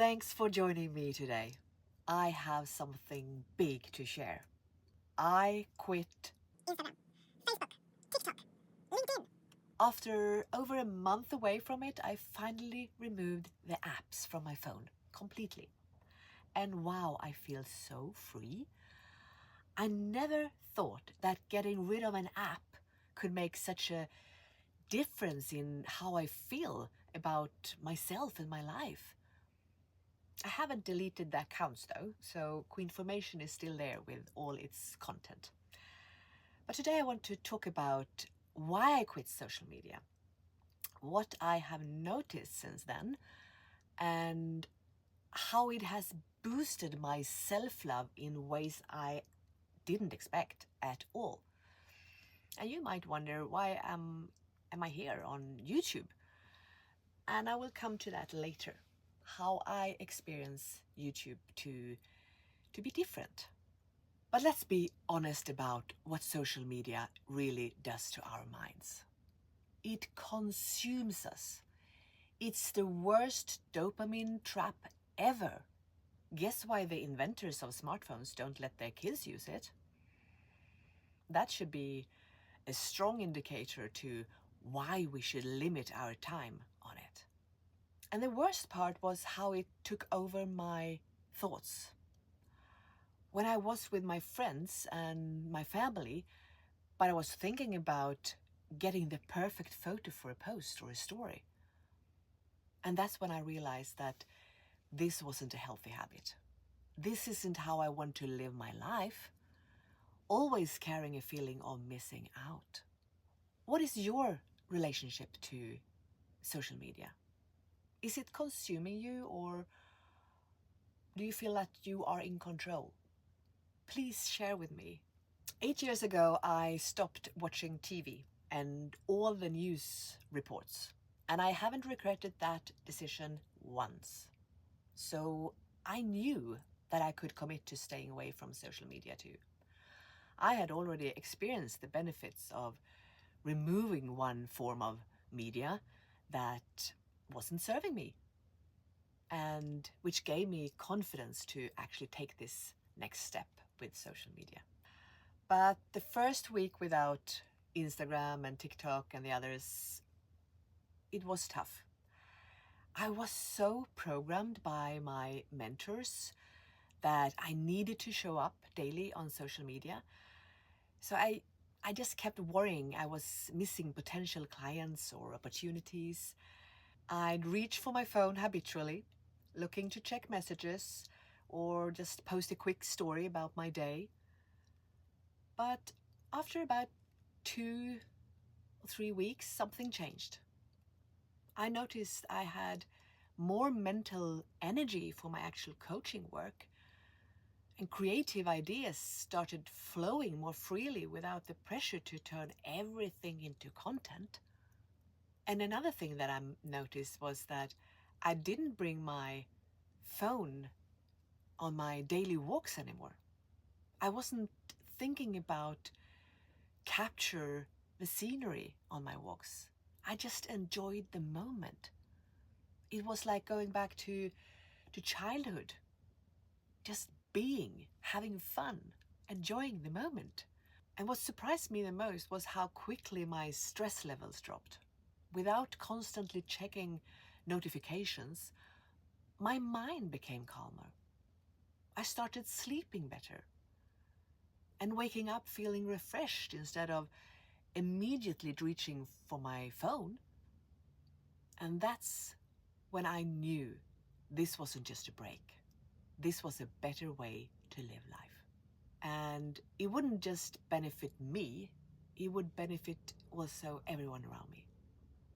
Thanks for joining me today. I have something big to share. I quit Instagram, Facebook, TikTok, LinkedIn. After over a month away from it. I finally removed the apps from my phone completely. And wow, I feel so free. I never thought that getting rid of an app could make such a difference in how I feel about myself and my life. I haven't deleted the accounts though, so Queenformation is still there with all its content. But today I want to talk about why I quit social media, what I have noticed since then, and how it has boosted my self-love in ways I didn't expect at all. And you might wonder, why am I here on YouTube? And I will come to that later, how I experience YouTube to be different. But let's be honest about what social media really does to our minds. It consumes us. It's the worst dopamine trap ever. Guess why the inventors of smartphones don't let their kids use it? That should be a strong indicator to why we should limit our time on it. And the worst part was how it took over my thoughts. When I was with my friends and my family, but I was thinking about getting the perfect photo for a post or a story. And that's when I realized that this wasn't a healthy habit. This isn't how I want to live my life, always carrying a feeling of missing out. What is your relationship to social media? Is it consuming you, or do you feel that you are in control? Please share with me. 8 years ago, I stopped watching TV and all the news reports, and I haven't regretted that decision once. So I knew that I could commit to staying away from social media too. I had already experienced the benefits of removing one form of media that wasn't serving me, and which gave me confidence to actually take this next step with social media. But the first week without Instagram and TikTok and the others, it was tough. I was so programmed by my mentors that I needed to show up daily on social media. So I just kept worrying I was missing potential clients or opportunities. I'd reach for my phone habitually, looking to check messages or just post a quick story about my day. But after about 2 or 3 weeks, something changed. I noticed I had more mental energy for my actual coaching work, and creative ideas started flowing more freely without the pressure to turn everything into content. And another thing that I noticed was that I didn't bring my phone on my daily walks anymore. I wasn't thinking about capture the scenery on my walks. I just enjoyed the moment. It was like going back to childhood, just being, having fun, enjoying the moment. And what surprised me the most was how quickly my stress levels dropped. Without constantly checking notifications, my mind became calmer. I started sleeping better and waking up feeling refreshed instead of immediately reaching for my phone. And that's when I knew this wasn't just a break. This was a better way to live life. And it wouldn't just benefit me, it would benefit also everyone around me.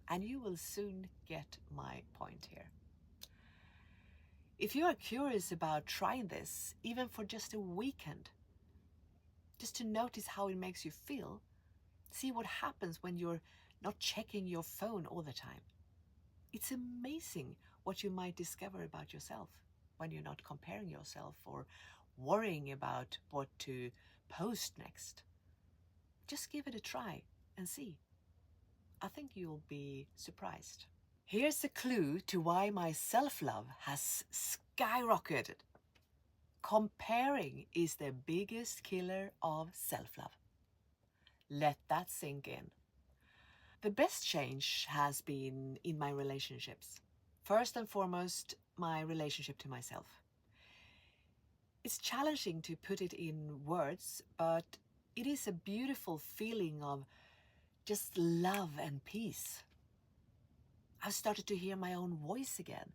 And you will soon get my point here. If you are curious about trying this, even for just a weekend, just to notice how it makes you feel, see what happens when you're not checking your phone all the time. It's amazing what you might discover about yourself when you're not comparing yourself or worrying about what to post next. Just give it a try and see. I think you'll be surprised. Here's a clue to why my self-love has skyrocketed. Comparing is the biggest killer of self-love. Let that sink in. The best change has been in my relationships. First and foremost, my relationship to myself. It's challenging to put it in words, but it is a beautiful feeling of just love and peace. I've started to hear my own voice again,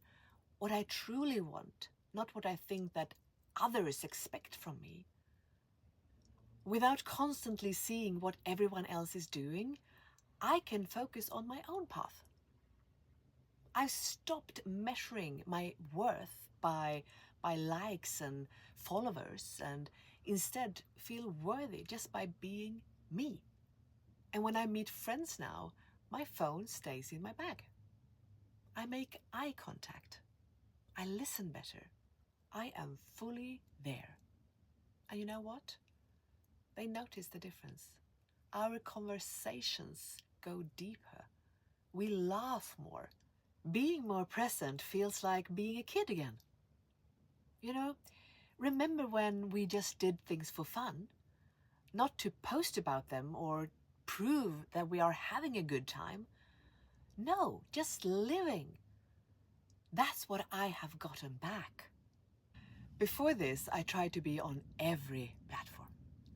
what I truly want, not what I think that others expect from me. Without constantly seeing what everyone else is doing, I can focus on my own path. I've stopped measuring my worth by likes and followers, and instead feel worthy just by being me. And when I meet friends now, my phone stays in my bag. I make eye contact. I listen better. I am fully there. And you know what? They notice the difference. Our conversations go deeper. We laugh more. Being more present feels like being a kid again. You know, remember when we just did things for fun? Not to post about them or prove that we are having a good time. No, just living. That's what I have gotten back. Before this, I tried to be on every platform.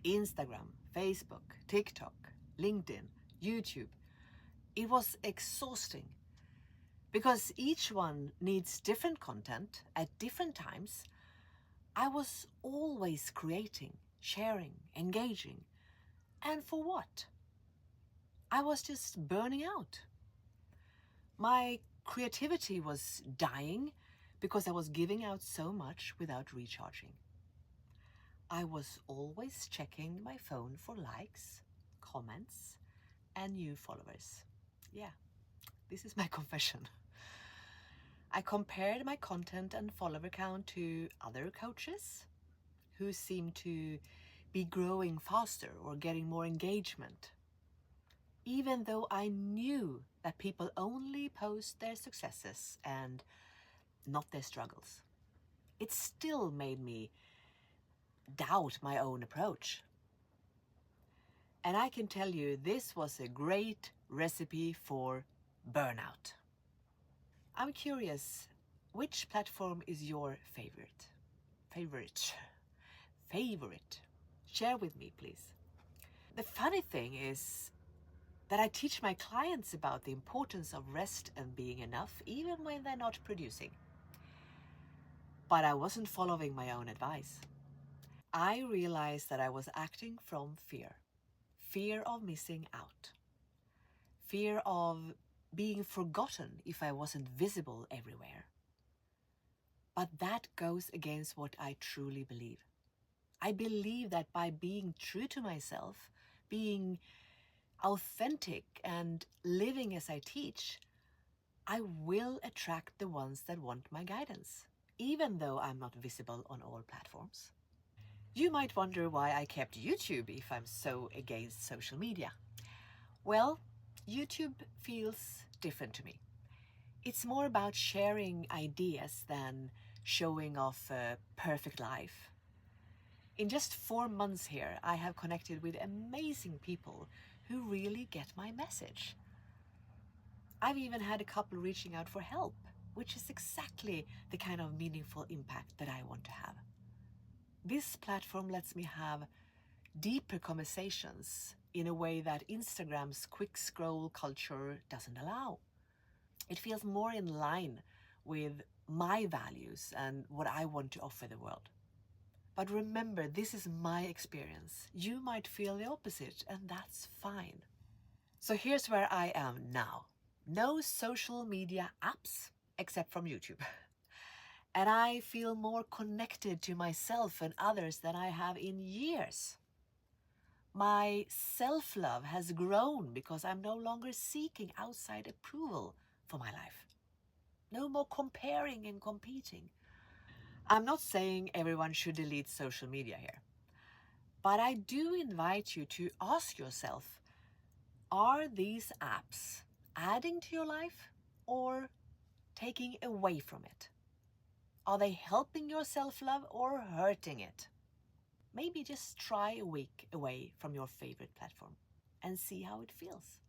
Instagram, Facebook, TikTok, LinkedIn, YouTube. It was exhausting because each one needs different content at different times. I was always creating, sharing, engaging. And for what? I was just burning out. My creativity was dying because I was giving out so much without recharging. I was always checking my phone for likes, comments, and new followers. Yeah, this is my confession. I compared my content and follower count to other coaches who seemed to be growing faster or getting more engagement, even though I knew that people only post their successes and not their struggles. It still made me doubt my own approach. And I can tell you, this was a great recipe for burnout. I'm curious, which platform is your favorite? Favorite. Share with me, please. The funny thing is that I teach my clients about the importance of rest and being enough, even when they're not producing. But I wasn't following my own advice. I realized that I was acting from fear of missing out, fear of being forgotten if I wasn't visible everywhere. But that goes against what I truly believe. I believe that by being true to myself, being authentic and living as I teach, I will attract the ones that want my guidance, even though I'm not visible on all platforms. You might wonder why I kept YouTube if I'm so against social media. Well, YouTube feels different to me. It's more about sharing ideas than showing off a perfect life. In just 4 months here, I have connected with amazing people who really get my message. I've even had a couple reaching out for help, which is exactly the kind of meaningful impact that I want to have. This platform lets me have deeper conversations in a way that Instagram's quick scroll culture doesn't allow. It feels more in line with my values and what I want to offer the world. But remember, this is my experience. You might feel the opposite, and that's fine. So here's where I am now. No social media apps except from YouTube. And I feel more connected to myself and others than I have in years. My self-love has grown because I'm no longer seeking outside approval for my life. No more comparing and competing. I'm not saying everyone should delete social media here, but I do invite you to ask yourself, are these apps adding to your life or taking away from it? Are they helping your self-love or hurting it? Maybe just try a week away from your favorite platform and see how it feels.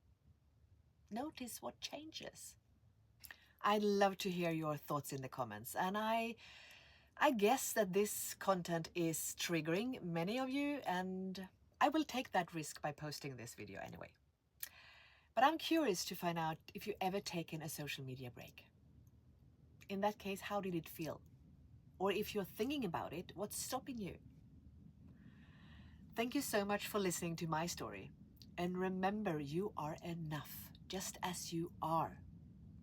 Notice what changes. I'd love to hear your thoughts in the comments, and I guess that this content is triggering many of you, and I will take that risk by posting this video anyway. But I'm curious to find out if you've ever taken a social media break. In that case, how did it feel? Or if you're thinking about it, what's stopping you? Thank you so much for listening to my story. And remember, you are enough, just as you are.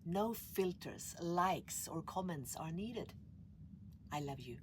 No filters, likes, or comments are needed. I love you.